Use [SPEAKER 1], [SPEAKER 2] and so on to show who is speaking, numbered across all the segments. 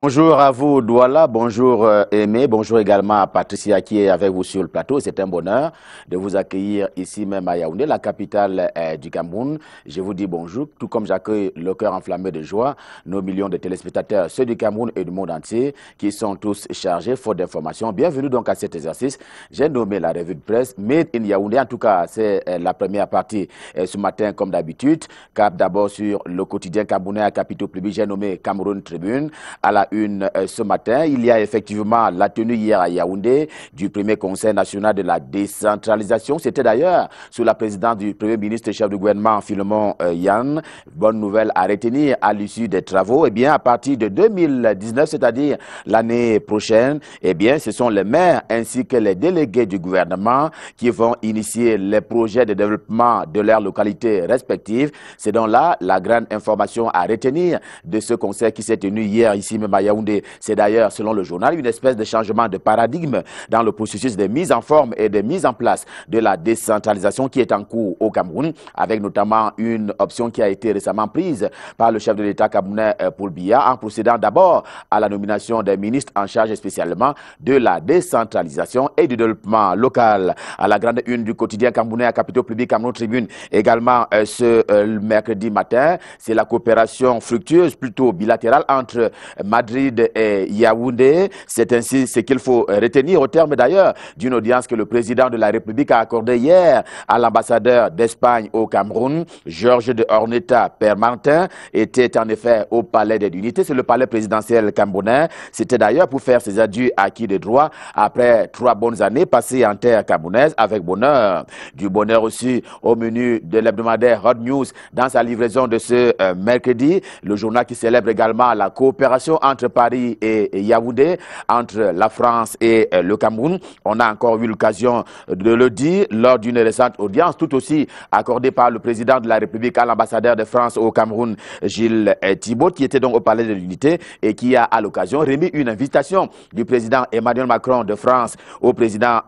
[SPEAKER 1] Bonjour à vous, Douala. Bonjour, Aimé. Bonjour également à Patricia qui est avec vous sur le plateau. C'est un bonheur de vous accueillir ici même à Yaoundé, la capitale du Cameroun. Je vous dis bonjour, tout comme j'accueille le cœur enflammé de joie nos millions de téléspectateurs, ceux du Cameroun et du monde entier, qui sont tous chargés, faute d'informations. Bienvenue donc à cet exercice. J'ai nommé la revue de presse Made in Yaoundé. En tout cas, c'est la première partie ce matin, comme d'habitude. Cap d'abord sur le quotidien camerounais à capitaux publics. J'ai nommé Cameroun Tribune. À la une ce matin, il y a effectivement la tenue hier à Yaoundé du premier conseil national de la décentralisation. C'était d'ailleurs sous la présidence du premier ministre et chef du gouvernement Philemon Yann. Bonne nouvelle à retenir à l'issue des travaux. Eh bien, à partir de 2019, c'est-à-dire l'année prochaine, eh bien, ce sont les maires ainsi que les délégués du gouvernement qui vont initier les projets de développement de leurs localités respectives. C'est donc là la grande information à retenir de ce conseil qui s'est tenu hier ici même à Yaoundé. C'est d'ailleurs, selon le journal, une espèce de changement de paradigme dans le processus de mise en forme et de mise en place de la décentralisation qui est en cours au Cameroun, avec notamment une option qui a été récemment prise par le chef de l'État camerounais Paul Biya, en procédant d'abord à la nomination des ministres en charge spécialement de la décentralisation et du développement local. À la grande une du quotidien camerounais à capitaux publics Cameroun Tribune, également ce mercredi matin, c'est la coopération fructueuse, plutôt bilatérale, entre Madrid et Yaoundé. C'est ainsi ce qu'il faut retenir au terme d'ailleurs d'une audience que le président de la République a accordée hier à l'ambassadeur d'Espagne au Cameroun. Georges de Orneta Permartin était en effet au palais de l'Unité. C'est le palais présidentiel camerounais. C'était d'ailleurs pour faire ses adieux acquis de droit après 3 bonnes années passées en terre camerounaise avec bonheur. Du bonheur aussi au menu de l'hebdomadaire Hot News dans sa livraison de ce mercredi. Le journal qui célèbre également la coopération entre Paris et Yaoundé, entre la France et le Cameroun. On a encore eu l'occasion de le dire lors d'une récente audience, tout aussi accordée par le président de la République à l'ambassadeur de France au Cameroun, Gilles Thibault, qui était donc au palais de l'Unité et qui a à l'occasion remis une invitation du président Emmanuel Macron de France au président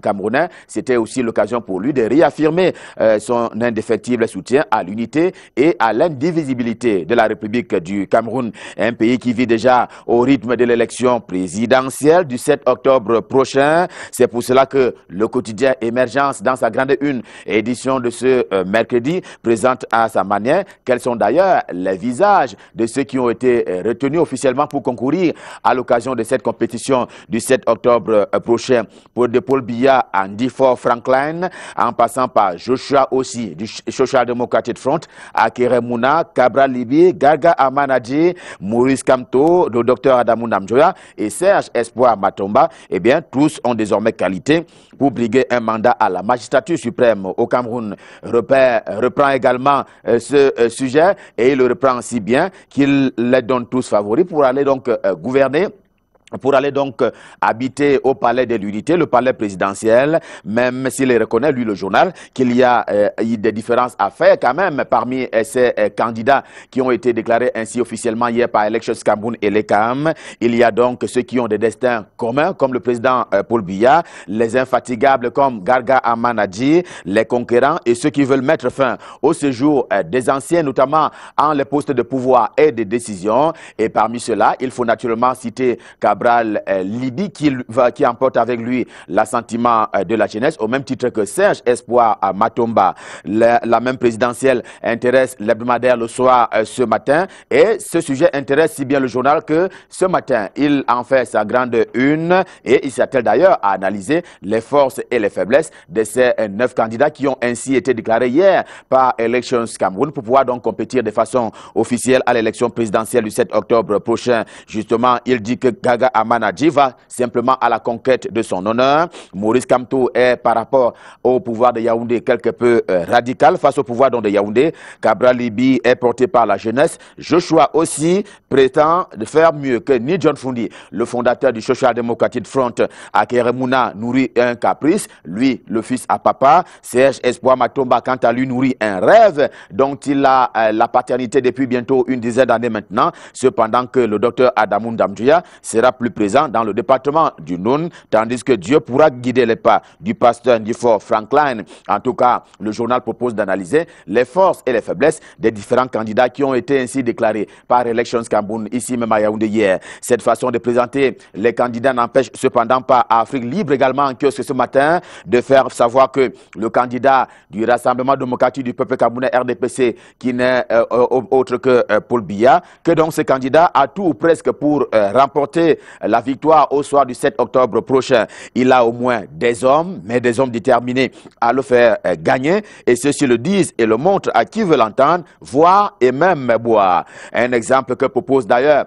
[SPEAKER 1] camerounais. C'était aussi l'occasion pour lui de réaffirmer son indéfectible soutien à l'unité et à l'indivisibilité de la République du Cameroun, un pays qui vit déjà au rythme de l'élection présidentielle du 7 octobre prochain. C'est pour cela que le quotidien Émergence, dans sa grande une édition de ce mercredi, présente à sa manière quels sont d'ailleurs les visages de ceux qui ont été retenus officiellement pour concourir à l'occasion de cette compétition du 7 octobre prochain. De Paul Biya, Andy Ford Franklin, en passant par Joshua aussi du Social Democratic Front, Akere Mouna, Cabral Libi, Garga Amanadji, Maurice Kamto, le docteur Adamou Namjoya et Serge Espoir Matomba, eh bien, tous ont désormais qualité pour briguer un mandat à la magistrature suprême au Cameroun. Reprend également ce sujet et il le reprend si bien qu'il les donne tous favoris pour aller donc gouverner, pour aller donc habiter au palais de l'Unité, le palais présidentiel, même s'il reconnaît, lui, le journal, qu'il y a des différences à faire quand même parmi ces candidats qui ont été déclarés ainsi officiellement hier par Elections Cameroun et l'ECAM. Il y a donc ceux qui ont des destins communs, comme le président Paul Biya, les infatigables comme Garga Amanadji, les conquérants et ceux qui veulent mettre fin au séjour des anciens, notamment en les postes de pouvoir et de décision. Et parmi ceux-là, il faut naturellement citer Cabral Libi qui emporte avec lui l'assentiment de la jeunesse, au même titre que Serge Espoir à Matomba. La même présidentielle intéresse l'hebdomadaire Le Soir ce matin et ce sujet intéresse si bien le journal que ce matin, il en fait sa grande une et il s'attelle d'ailleurs à analyser les forces et les faiblesses de ces 9 candidats qui ont ainsi été déclarés hier par Elections Cameroun pour pouvoir donc compétir de façon officielle à l'élection présidentielle du 7 octobre prochain. Justement, il dit que Gaga Amanadji va simplement à la conquête de son honneur. Maurice Kamto est par rapport au pouvoir de Yaoundé quelque peu radical face au pouvoir de Yaoundé. Cabral Libi est porté par la jeunesse. Joshua aussi prétend de faire mieux que ni John Fundi, le fondateur du Social Democratic Front. Akere Mouna nourrit un caprice, lui le fils à papa. Serge Espoir Matomba quant à lui nourrit un rêve dont il a la paternité depuis bientôt une dizaine d'années maintenant. Cependant que le docteur Adamou Ndamjoya sera plus présent dans le département du Noun, tandis que Dieu pourra guider les pas du pasteur Ndifo Franklin. En tout cas, le journal propose d'analyser les forces et les faiblesses des différents candidats qui ont été ainsi déclarés par Elections Cameroun, ici même à Yaoundé hier. Cette façon de présenter les candidats n'empêche cependant pas à Afrique Libre également en kiosque ce matin de faire savoir que le candidat du Rassemblement démocratique du peuple camerounais RDPC, qui n'est autre que Paul Biya, que donc ce candidat a tout ou presque pour remporter la victoire au soir du 7 octobre prochain. Il a au moins des hommes, mais des hommes déterminés à le faire gagner, et ceux-ci le disent et le montrent à qui veut l'entendre, voir et même boire. Un exemple que propose d'ailleurs,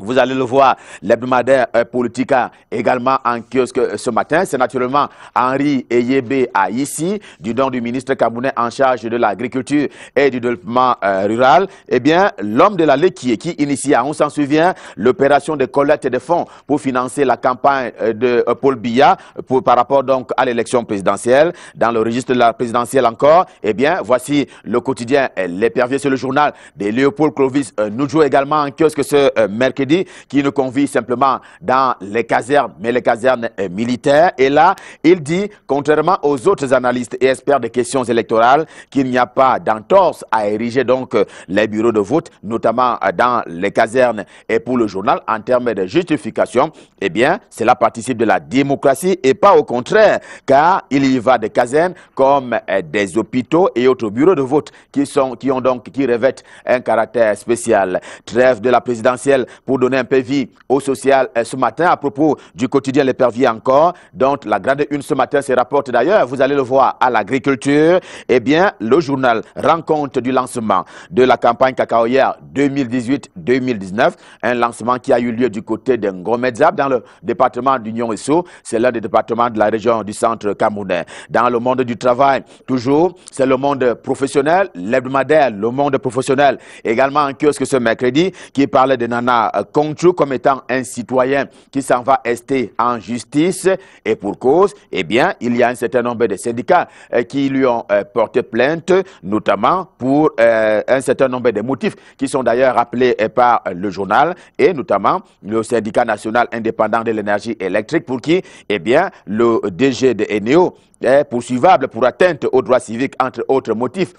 [SPEAKER 1] vous allez le voir, l'hebdomadaire Politica également en kiosque ce matin. C'est naturellement Henri Eyebe Aïssi, du nom du ministre camerounais en charge de l'agriculture et du développement rural. Eh bien, l'homme de la Lekié qui initia, on s'en souvient, l'opération de collecte de fonds pour financer la campagne de Paul Biya par rapport donc à l'élection présidentielle. Dans le registre de la présidentielle encore, eh bien, voici le quotidien L'Épervier, c'est le journal de Léopold Clovis Noudjou également en kiosque ce mercredi, qui nous convie simplement dans les casernes, mais les casernes militaires. Et là, il dit, contrairement aux autres analystes et experts des questions électorales, qu'il n'y a pas d'entorse à ériger donc les bureaux de vote, notamment dans les casernes. Et pour le journal, en termes de justification, eh bien, cela participe de la démocratie et pas au contraire, car il y va des casernes comme des hôpitaux et autres bureaux de vote qui revêtent un caractère spécial. Trêve de la présidentielle pour donner un peu vie au social ce matin à propos du quotidien L'Épervier encore, dont la grande une ce matin se rapporte d'ailleurs, vous allez le voir, à l'agriculture. Eh bien, le journal rend compte du lancement de la campagne cacaoyère 2018-2019, un lancement qui a eu lieu du côté de Ngomedzab dans le département d'Union Esso. C'est l'un des départements de la région du centre camerounais. Dans le monde du travail, toujours, c'est le monde professionnel, l'hebdomadaire, le monde professionnel, également en kiosque ce mercredi, qui parlait de Nana Kongchou comme étant un citoyen qui s'en va ester en justice, et pour cause, eh bien, il y a un certain nombre de syndicats qui lui ont porté plainte, notamment pour un certain nombre de motifs qui sont d'ailleurs rappelés par le journal, et notamment le syndicat national indépendant de l'énergie électrique, pour qui, eh bien, le DG de Eneo est poursuivable pour atteinte aux droits civiques, entre autres motifs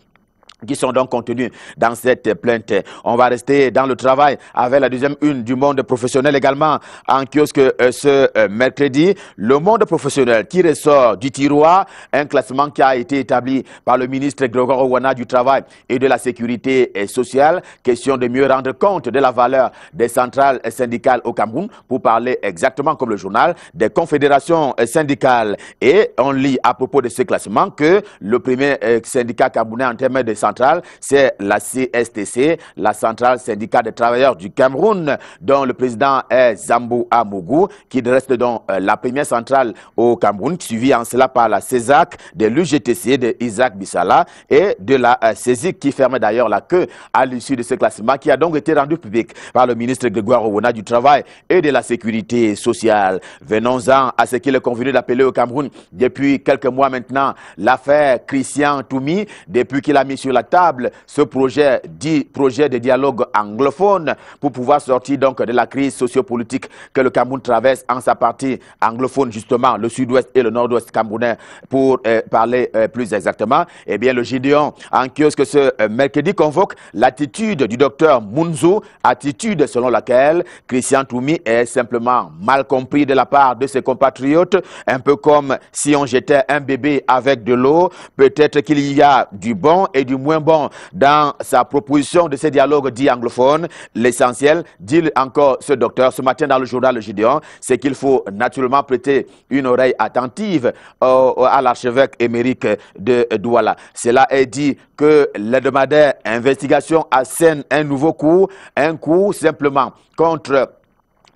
[SPEAKER 1] qui sont donc contenus dans cette plainte. On va rester dans le travail avec la deuxième une du monde professionnel également en kiosque ce mercredi. Le monde professionnel qui ressort du tiroir, un classement qui a été établi par le ministre Grégoire Owana du Travail et de la Sécurité sociale. Question de mieux rendre compte de la valeur des centrales syndicales au Cameroun, pour parler exactement comme le journal des confédérations syndicales. Et on lit à propos de ce classement que le premier syndicat camerounais en termes de centrale, c'est la CSTC, la centrale syndicale des travailleurs du Cameroun, dont le président est Zambou Amougou, qui reste donc la première centrale au Cameroun, suivie en cela par la CESAC, de l'UGTC, de Isaac Bissala, et de la CESIC, qui ferme d'ailleurs la queue à l'issue de ce classement, qui a donc été rendu public par le ministre Grégoire Owana du Travail et de la Sécurité sociale. Venons-en à ce qu'il est convenu d'appeler au Cameroun depuis quelques mois maintenant l'affaire Christian Toumi, depuis qu'il a mis sur la table ce projet dit projet de dialogue anglophone pour pouvoir sortir donc de la crise sociopolitique que le Cameroun traverse en sa partie anglophone, justement le sud-ouest et le nord-ouest camerounais, pour parler plus exactement. Eh bien, le Gideon en kiosque ce mercredi convoque l'attitude du docteur Munzo, attitude selon laquelle Christian Toumi est simplement mal compris de la part de ses compatriotes, un peu comme si on jetait un bébé avec de l'eau. Peut-être qu'il y a du bon et du moins bon dans sa proposition de ces dialogues dits anglophones. L'essentiel, dit encore ce docteur ce matin dans le journal Le Gideon, c'est qu'il faut naturellement prêter une oreille attentive à l'archevêque émérite de Douala. Cela est dit que l'hebdomadaire Investigation assène un nouveau coup, un coup simplement contre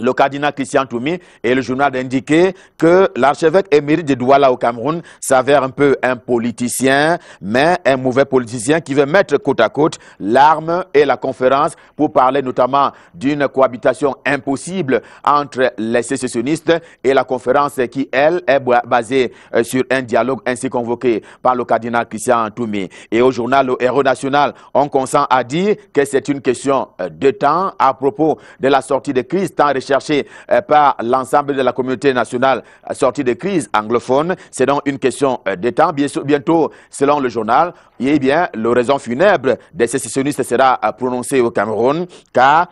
[SPEAKER 1] le cardinal Christian Toumi, et le journal indiquait que l'archevêque émérite de Douala au Cameroun s'avère un peu un politicien, mais un mauvais politicien qui veut mettre côte à côte l'arme et la conférence pour parler notamment d'une cohabitation impossible entre les sécessionnistes et la conférence qui, elle, est basée sur un dialogue ainsi convoqué par le cardinal Christian Toumi. Et au journal Le Héros National, on consent à dire que c'est une question de temps à propos de la sortie de crise tant recherchée recherché par l'ensemble de la communauté nationale sortie de crise anglophone. C'est donc une question de temps. Bientôt, selon le journal, eh bien, l'oraison funèbre des sécessionnistes sera prononcée au Cameroun, car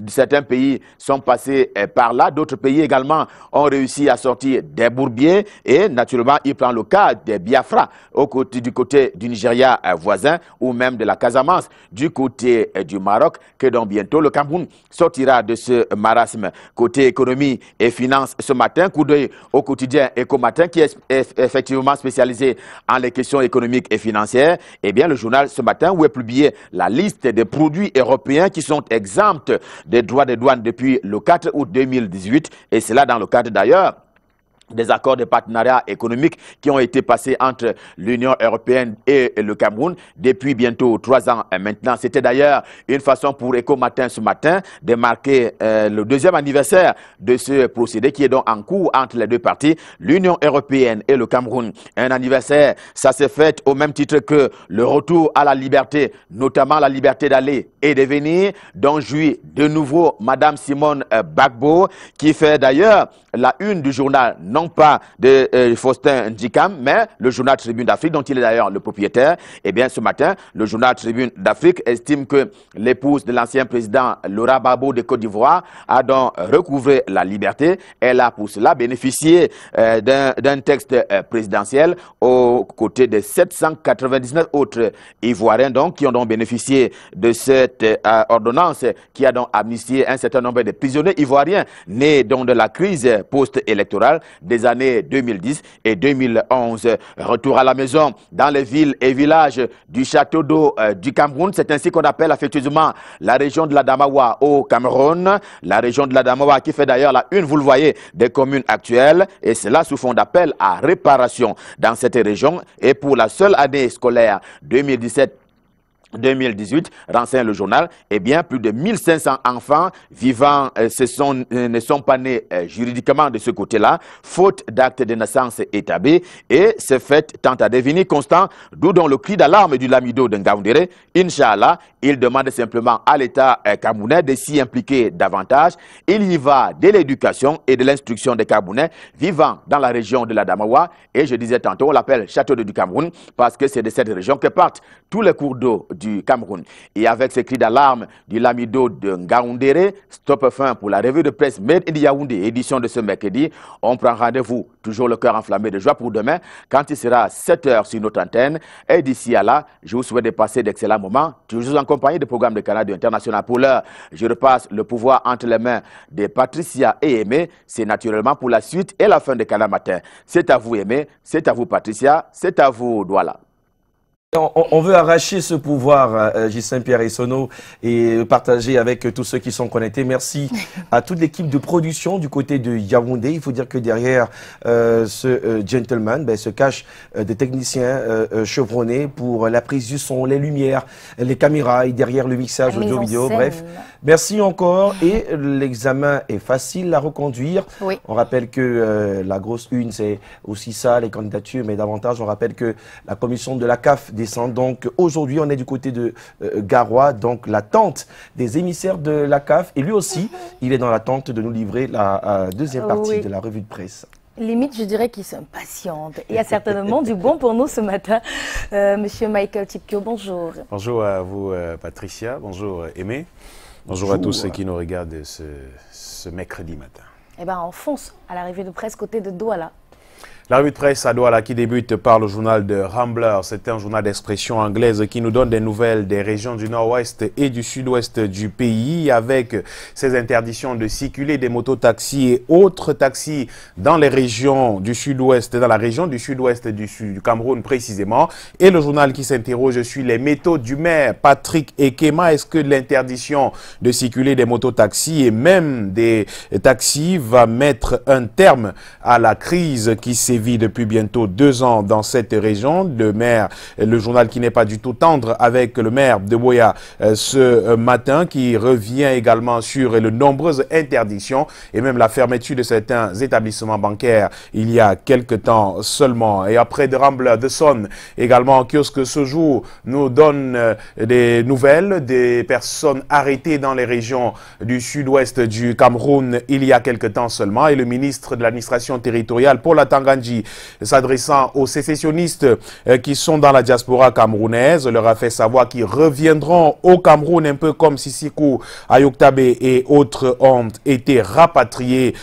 [SPEAKER 1] certains pays sont passés par là. D'autres pays également ont réussi à sortir des bourbiers. Et naturellement, il prend le cas des Biafra du côté du Nigeria voisin ou même de la Casamance du côté du Maroc, que donc bientôt le Cameroun sortira de ce marasme. Côté économie et finances ce matin, coup d'œil au quotidien Eco-Matin qui est effectivement spécialisé en les questions économiques et financières. Eh bien, le journal ce matin où est publié la liste des produits européens qui sont exempts des droits de douane depuis le 4 août 2018 et cela dans le cadre d'ailleurs des accords de partenariat économique qui ont été passés entre l'Union européenne et le Cameroun depuis bientôt 3 ans maintenant. C'était d'ailleurs une façon pour Eco-Matin ce matin de marquer le 2e anniversaire de ce procédé qui est donc en cours entre les deux parties, l'Union européenne et le Cameroun. Un anniversaire, ça s'est fait au même titre que le retour à la liberté, notamment la liberté d'aller et de venir, dont jouit de nouveau Madame Simone Gbagbo, qui fait d'ailleurs la une du journal, non pas de Faustin Ndjikam, mais le journal Tribune d'Afrique, dont il est d'ailleurs le propriétaire. Eh bien, ce matin, le journal Tribune d'Afrique estime que l'épouse de l'ancien président Laurent Gbagbo de Côte d'Ivoire a donc recouvré la liberté. Elle a pour cela bénéficié d'un texte présidentiel aux côtés de 799 autres Ivoiriens donc, qui ont donc bénéficié de cette ordonnance qui a donc amnistié un certain nombre de prisonniers ivoiriens nés donc de la crise post-électorale des années 2010 et 2011. Retour à la maison dans les villes et villages du château d'eau du Cameroun. C'est ainsi qu'on appelle affectueusement la région de la Damawa au Cameroun. La région de la Damawa qui fait d'ailleurs la une, vous le voyez, des communes actuelles. Et cela sous fond d'appel à réparation dans cette région. Et pour la seule année scolaire 2018, renseigne le journal, eh bien, plus de 1500 enfants vivants ne sont pas nés juridiquement de ce côté-là, faute d'acte de naissance établi. Et ce fait tend à devenir constant, d'où donc le cri d'alarme du Lamido de Ngaoundéré. Inch'Allah, il demande simplement à l'État camerounais de s'y impliquer davantage. Il y va de l'éducation et de l'instruction des Camerounais vivant dans la région de la Damawa. Et je disais tantôt, on l'appelle Château d'eau du Cameroun parce que c'est de cette région que partent tous les cours d'eau du Cameroun. Et avec ce cri d'alarme du Lamido de Ngaoundéré, stop fin pour la revue de presse Made in Yaoundé, édition de ce mercredi. On prend rendez-vous, toujours le cœur enflammé de joie pour demain, quand il sera 7 h sur notre antenne. Et d'ici à là, je vous souhaite de passer d'excellents moments, toujours en compagnie des programmes de Canal International. Pour l'heure, je repasse le pouvoir entre les mains de Patricia et Aimé. C'est naturellement pour la suite et la fin de Canal Matin. C'est à vous Aimé, c'est à vous Patricia, c'est à vous Douala.
[SPEAKER 2] On veut arracher ce pouvoir, Gislain Pierre et Sono, et partager avec tous ceux qui sont connectés. Merci à toute l'équipe de production du côté de Yaoundé. Il faut dire que derrière ce gentleman se cachent des techniciens chevronnés pour la prise du son, les lumières, les caméras et derrière le mixage audio-vidéo. Bref, merci encore. Et l'examen est facile à reconduire. Oui. On rappelle que la grosse une, c'est aussi ça, les candidatures, mais davantage, on rappelle que la commission de la CAF descend. Donc aujourd'hui, on est du côté de Garoua, donc l'attente des émissaires de la CAF. Et lui aussi, il est dans l'attente de nous livrer la deuxième partie de la revue de presse.
[SPEAKER 3] Limite, je dirais qu'ils sont patients. Il y a certainement du bon pour nous ce matin. Monsieur Michael Tipkio, bonjour.
[SPEAKER 4] Bonjour à vous, Patricia. Bonjour, Aimé. Bonjour à tous ceux qui nous regardent ce mercredi matin.
[SPEAKER 3] Eh bien, on fonce à la revue de presse côté de Douala.
[SPEAKER 4] La revue de presse à Douala qui débute par le journal de Rambler. C'est un journal d'expression anglaise qui nous donne des nouvelles des régions du nord-ouest et du sud-ouest du pays avec ces interdictions de circuler des mototaxis et autres taxis dans les régions du sud-ouest, dans la région du sud-ouest du Cameroun précisément. Et le journal qui s'interroge sur les méthodes du maire Patrick Ekema. Est-ce que l'interdiction de circuler des mototaxis et même des taxis va mettre un terme à la crise qui s'est sévit depuis bientôt 2 ans dans cette région. Le journal qui n'est pas du tout tendre avec le maire de Buea ce matin, qui revient également sur les nombreuses interdictions et même la fermeture de certains établissements bancaires il y a quelques temps seulement. Et après de Rambler, de Son également en kiosque ce jour nous donne des nouvelles des personnes arrêtées dans les régions du sud-ouest du Cameroun il y a quelque temps seulement, et le ministre de l'administration territoriale, Paul Atangandji, s'adressant aux sécessionnistes qui sont dans la diaspora camerounaise, leur a fait savoir qu'ils reviendront au Cameroun, un peu comme Sisikou, Ayoktabe et autres ont été rapatriés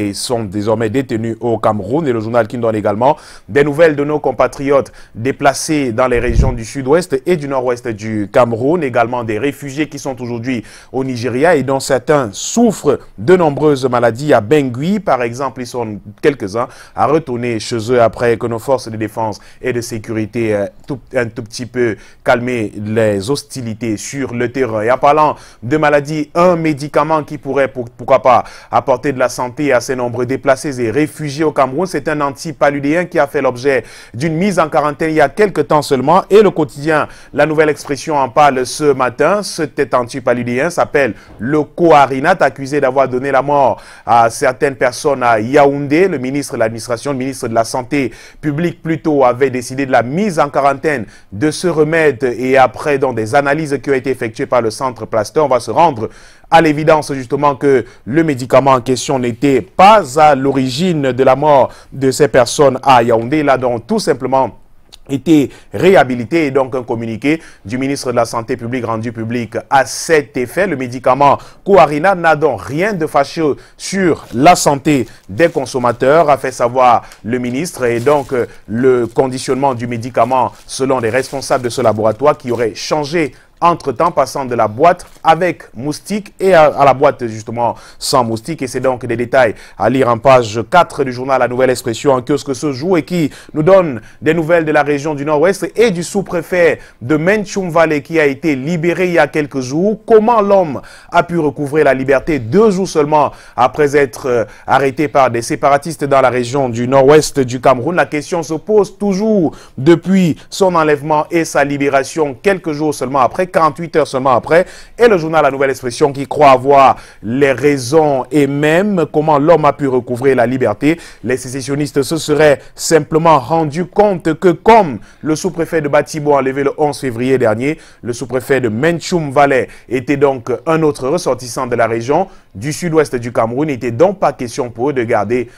[SPEAKER 4] et sont désormais détenus au Cameroun. Et le journal qui nous donne également des nouvelles de nos compatriotes déplacés dans les régions du sud-ouest et du nord-ouest du Cameroun, également des réfugiés qui sont aujourd'hui au Nigeria et dont certains souffrent de nombreuses maladies. À Bangui, par exemple, ils sont quelques-uns à retourner chez eux après que nos forces de défense et de sécurité un tout petit peu calmé les hostilités sur le terrain. Et en parlant de maladies, un médicament qui pourrait, pourquoi pas, apporter de la santé à ces nombreux déplacés et réfugiés au Cameroun, c'est un antipaludéen qui a fait l'objet d'une mise en quarantaine il y a quelques temps seulement, et le quotidien La Nouvelle Expression en parle ce matin. Cet antipaludéen s'appelle le Coarinat, accusé d'avoir donné la mort à certaines personnes à Yaoundé. Le ministre de l'administration, le ministre de la santé publique plutôt, avait décidé de la mise en quarantaine de ce remède, et après donc des analyses qui ont été effectuées par le centre Plaster, on va se rendre à l'évidence justement que le médicament en question n'était pas à l'origine de la mort de ces personnes à Yaoundé. Il a donc tout simplement été réhabilité, et donc un communiqué du ministre de la Santé publique rendu public à cet effet. Le médicament Coarina n'a donc rien de fâcheux sur la santé des consommateurs, a fait savoir le ministre, et donc le conditionnement du médicament selon les responsables de ce laboratoire qui aurait changé entre-temps, passant de la boîte avec moustique et à la boîte justement sans moustique. Et c'est donc des détails à lire en page 4 du journal La Nouvelle Expression en kiosque ce jour, et qui nous donne des nouvelles de la région du Nord-Ouest et du sous-préfet de Menchum Valley qui a été libéré il y a quelques jours. Comment l'homme a pu recouvrer la liberté 2 jours seulement après être arrêté par des séparatistes dans la région du Nord-Ouest du Cameroun? La question se pose toujours depuis son enlèvement et sa libération quelques jours seulement après, 48 heures seulement après. Et le journal La Nouvelle Expression qui croit avoir les raisons et même comment l'homme a pu recouvrer la liberté. Les sécessionnistes se seraient simplement rendus compte que, comme le sous-préfet de Batibo enlevé le 11 février dernier, le sous-préfet de Menchum Valley était donc un autre ressortissant de la région du sud-ouest du Cameroun. Il n'était donc pas question pour eux de garder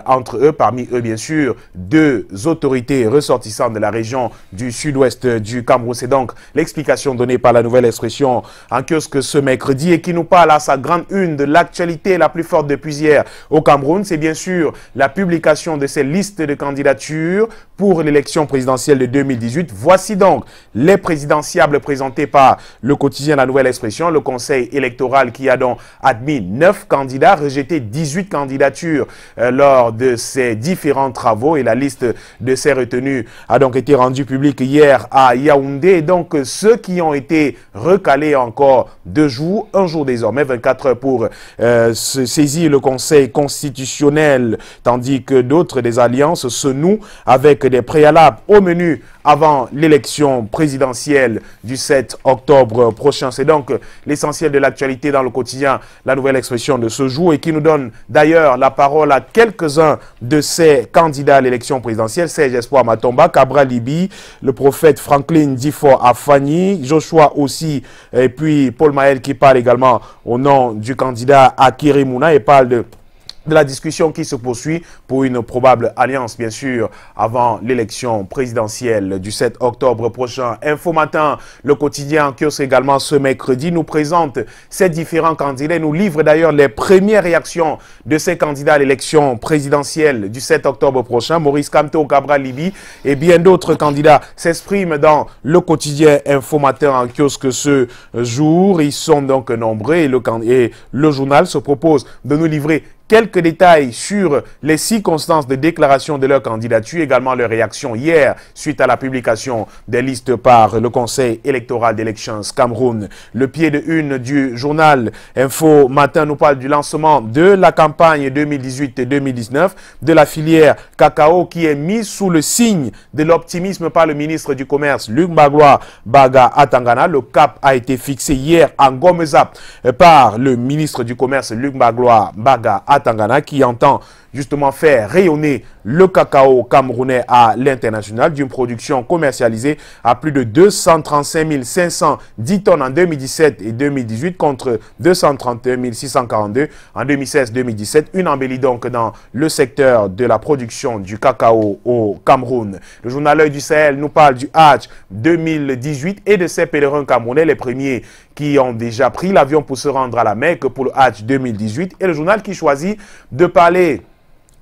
[SPEAKER 4] entre eux, parmi eux bien sûr, 2 autorités ressortissantes de la région du sud-ouest du Cameroun. C'est donc l'explication donnée par La Nouvelle Expression en kiosque ce mercredi, et qui nous parle à sa grande une de l'actualité la plus forte depuis hier au Cameroun. C'est bien sûr la publication de ces listes de candidatures pour l'élection présidentielle de 2018. Voici donc les présidentiables présentés par le quotidien La Nouvelle Expression, le conseil électoral qui a donc admis 9 candidats, rejeté 18 candidatures lors de ces différents travaux, et la liste de ces retenus a donc été rendue publique hier à Yaoundé. Et donc ceux qui ont été recalés encore 2 jours, 1 jour désormais, 24 heures pour se saisir le Conseil constitutionnel, tandis que d'autres des alliances se nouent avec des préalables au menu avant l'élection présidentielle du 7 octobre prochain. C'est donc l'essentiel de l'actualité dans le quotidien La Nouvelle Expression de ce jour, et qui nous donne d'ailleurs la parole à quelques-uns de ces candidats à l'élection présidentielle: Serge Espoir Matomba, Cabral Libi, le prophète Franklin Difo Afani, Joshua aussi, et puis Paul Maël qui parle également au nom du candidat Akiri Mouna et parle de la discussion qui se poursuit pour une probable alliance, bien sûr, avant l'élection présidentielle du 7 octobre prochain. Info Matin, le quotidien en kiosque également ce mercredi, nous présente ces différents candidats et nous livre d'ailleurs les premières réactions de ces candidats à l'élection présidentielle du 7 octobre prochain. Maurice Kamto, Cabral Libi et bien d'autres candidats s'expriment dans le quotidien Info Matin en kiosque ce jour. Ils sont donc nombreux, et le journal se propose de nous livrer quelques détails sur les circonstances de déclaration de leur candidature, également leur réaction hier suite à la publication des listes par le Conseil électoral d'Elections Cameroun. Le pied de une du journal Info Matin nous parle du lancement de la campagne 2018-2019 de la filière cacao qui est mise sous le signe de l'optimisme par le ministre du Commerce Luc Magloire Baga Atangana. Le cap a été fixé hier en Gomezap par le ministre du Commerce Luc Magloire Baga Atangana qui entend justement faire rayonner le cacao camerounais à l'international d'une production commercialisée à plus de 235 510 tonnes en 2017 et 2018 contre 231 642 en 2016-2017. Une embellie donc dans le secteur de la production du cacao au Cameroun. Le journal L'Œil du Sahel nous parle du Hajj 2018 et de ces pèlerins camerounais, les premiers qui ont déjà pris l'avion pour se rendre à la Mecque pour le Hajj 2018. Et le journal qui choisit de parler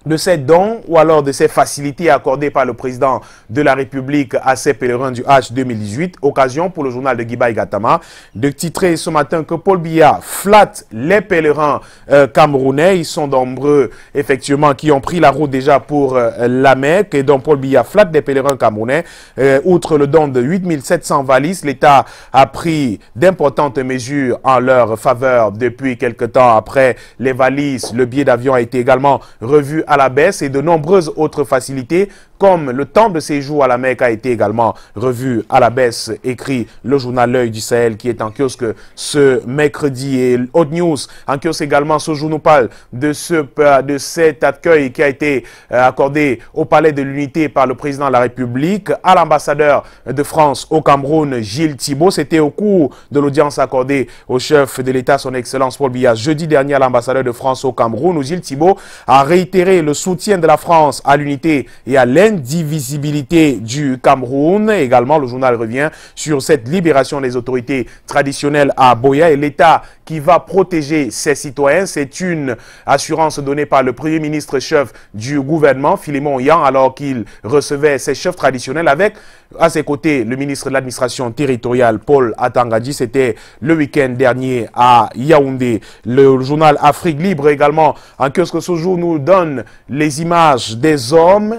[SPEAKER 4] de ces dons ou alors de ces facilités accordées par le président de la République à ces pèlerins du Hajj 2018. Occasion pour le journal de Guibaï Gatama de titrer ce matin que Paul Biya flatte les pèlerins camerounais. Ils sont nombreux, effectivement, qui ont pris la route déjà pour la Mecque. Et donc Paul Biya flatte les pèlerins camerounais. Outre le don de 8 700 valises, l'État a pris d'importantes mesures en leur faveur depuis quelque temps. Après les valises, le billet d'avion a été également revu à la baisse et de nombreuses autres facilités comme le temps de séjour à la Mecque a été également revu à la baisse, écrit le journal L'Œil du Sahel qui est en kiosque ce mercredi. Et Haute News en kiosque également, ce jour nous parle de cet accueil qui a été accordé au Palais de l'Unité par le président de la République à l'ambassadeur de France au Cameroun, Gilles Thibault. C'était au cours de l'audience accordée au chef de l'État, son Excellence Paul Biya, jeudi dernier à l'ambassadeur de France au Cameroun, où Gilles Thibault a réitéré le soutien de la France à l'unité et à l'indivisibilité du Cameroun. Également, le journal revient sur cette libération des autorités traditionnelles à Boya et l'État qui va protéger ses citoyens. C'est une assurance donnée par le Premier ministre chef du gouvernement, Philémon Yang, alors qu'il recevait ses chefs traditionnels avec, à ses côtés, le ministre de l'administration territoriale, Paul Atangadi. C'était le week-end dernier à Yaoundé. Le journal Afrique Libre également, en kiosque ce jour, nous donne les images des hommes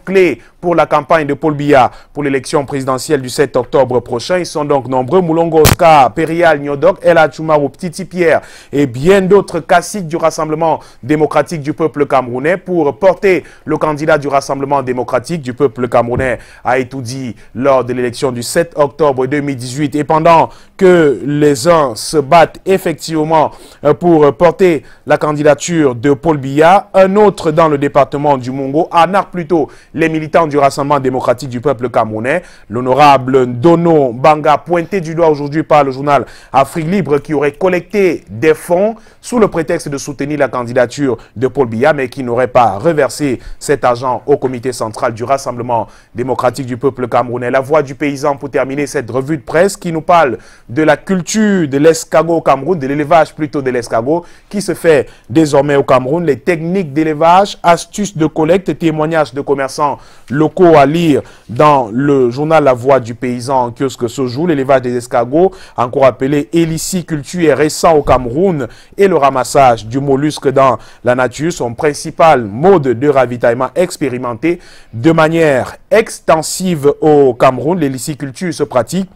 [SPEAKER 4] clés pour la campagne de Paul Biya pour l'élection présidentielle du 7 octobre prochain. Ils sont donc nombreux. Moulongo Oscar, Perial Nyodok, Ella Choumarou, Titi Pierre et bien d'autres caciques du Rassemblement démocratique du peuple camerounais pour porter le candidat du Rassemblement démocratique du peuple camerounais a tout dit lors de l'élection du 7 octobre 2018. Et pendant que les uns se battent effectivement pour porter la candidature de Paul Biya, un autre dans le département du Mongo arnaque plutôt les militants du Rassemblement démocratique du peuple camerounais. L'honorable Dono Banga, pointé du doigt aujourd'hui par le journal Afrique Libre, qui aurait collecté des fonds sous le prétexte de soutenir la candidature de Paul Biya, mais qui n'aurait pas reversé cet argent au comité central du Rassemblement démocratique du peuple camerounais. La voix du paysan pour terminer cette revue de presse qui nous parle de la culture de l'escargot au Cameroun, de l'élevage plutôt de l'escargot qui se fait désormais au Cameroun, les techniques d'élevage, astuces de collecte, témoignages de commerçants locaux à lire dans le journal La Voix du paysan en kiosque ce jour. L'élevage des escargots, encore appelé héliciculture, est récent au Cameroun et le ramassage du mollusque dans la nature, son principal mode de ravitaillement expérimenté de manière extensive au Cameroun. L'héliciculture se pratique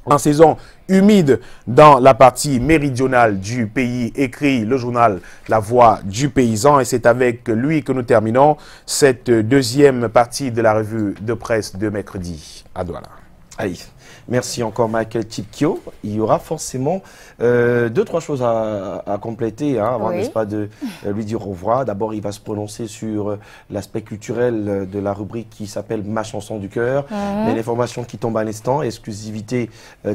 [SPEAKER 4] en saison humide dans la partie méridionale du pays, écrit le journal La Voix du paysan. Et c'est avec lui que nous terminons cette deuxième partie de la revue de presse de mercredi à Douala.
[SPEAKER 2] Allez, merci encore Michael Tipkio. Il y aura forcément deux, trois choses à compléter avant,
[SPEAKER 3] Oui.
[SPEAKER 2] n'est-ce pas, de lui dire au revoir. D'abord, il va se prononcer sur l'aspect culturel de la rubrique qui s'appelle Ma chanson du cœur. Mais l'information qui tombe à l'instant, exclusivité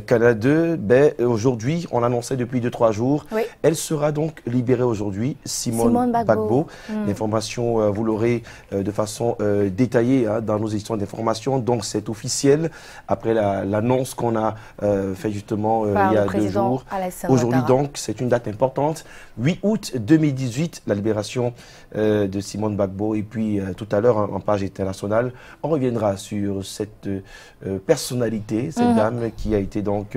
[SPEAKER 2] Canal 2, aujourd'hui, on l'annonçait depuis 2-3 jours.
[SPEAKER 3] Oui.
[SPEAKER 2] Elle sera donc libérée aujourd'hui, Simone Gbagbo. L'information, vous l'aurez de façon détaillée dans nos éditions d'information. Donc, c'est officiel. Après l'annonce l'annonce qu'on a fait justement
[SPEAKER 3] Par
[SPEAKER 2] il y
[SPEAKER 3] le
[SPEAKER 2] a 2
[SPEAKER 3] président
[SPEAKER 2] jours.
[SPEAKER 3] Alassane
[SPEAKER 2] Aujourd'hui
[SPEAKER 3] Ouattara.
[SPEAKER 2] donc, c'est une date importante. 8 août 2018, la libération de Simone Gbagbo. Et puis tout à l'heure, en page internationale, on reviendra sur cette personnalité, cette dame qui a été donc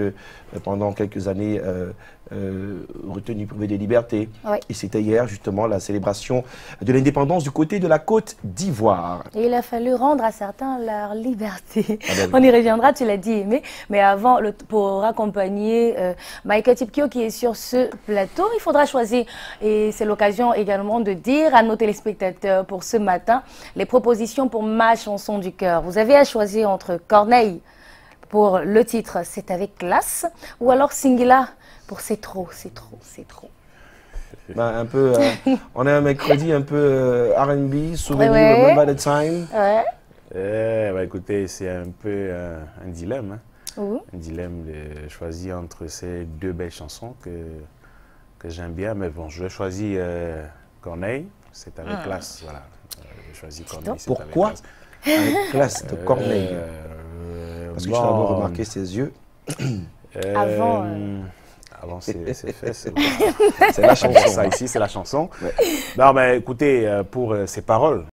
[SPEAKER 2] pendant quelques années retenue privée de liberté.
[SPEAKER 3] Oui.
[SPEAKER 2] Et c'était hier justement la célébration de l'indépendance du côté de la Côte d'Ivoire.
[SPEAKER 3] Et il a fallu rendre à certains leur liberté.
[SPEAKER 2] Ah ben oui.
[SPEAKER 3] On y reviendra, tu l'as dit, Aimé. Mais avant, pour accompagner Michael Tipkio qui est sur ce plateau, il faudra choisir. Et c'est l'occasion également de dire à nos téléspectateurs pour ce matin les propositions pour ma chanson du cœur. Vous avez à choisir entre Corneille pour le titre C'est avec classe ou alors Singila pour C'est trop, c'est trop, c'est trop.
[SPEAKER 2] Ben, un peu, on est un mercredi un peu R&B, souvenir,
[SPEAKER 3] Ouais.
[SPEAKER 2] Remember the Time.
[SPEAKER 3] Ouais.
[SPEAKER 4] Bah, écoutez, c'est un peu un dilemme. Hein.
[SPEAKER 3] Ouh.
[SPEAKER 4] Un dilemme de choisir entre ces 2 belles chansons que j'aime bien. Mais bon, je vais choisir Corneille, c'est avec classe. Voilà. Je choisis Corneille. C'est
[SPEAKER 2] Pourquoi
[SPEAKER 4] avec classe.
[SPEAKER 2] avec classe de Corneille? Parce que tu as d'abord remarqué ses yeux.
[SPEAKER 3] Avant,
[SPEAKER 4] Avant, c'est fait. C'est
[SPEAKER 2] C'est la chanson.
[SPEAKER 4] ça ici, c'est la chanson. Ouais. Non, mais écoutez, pour ces paroles,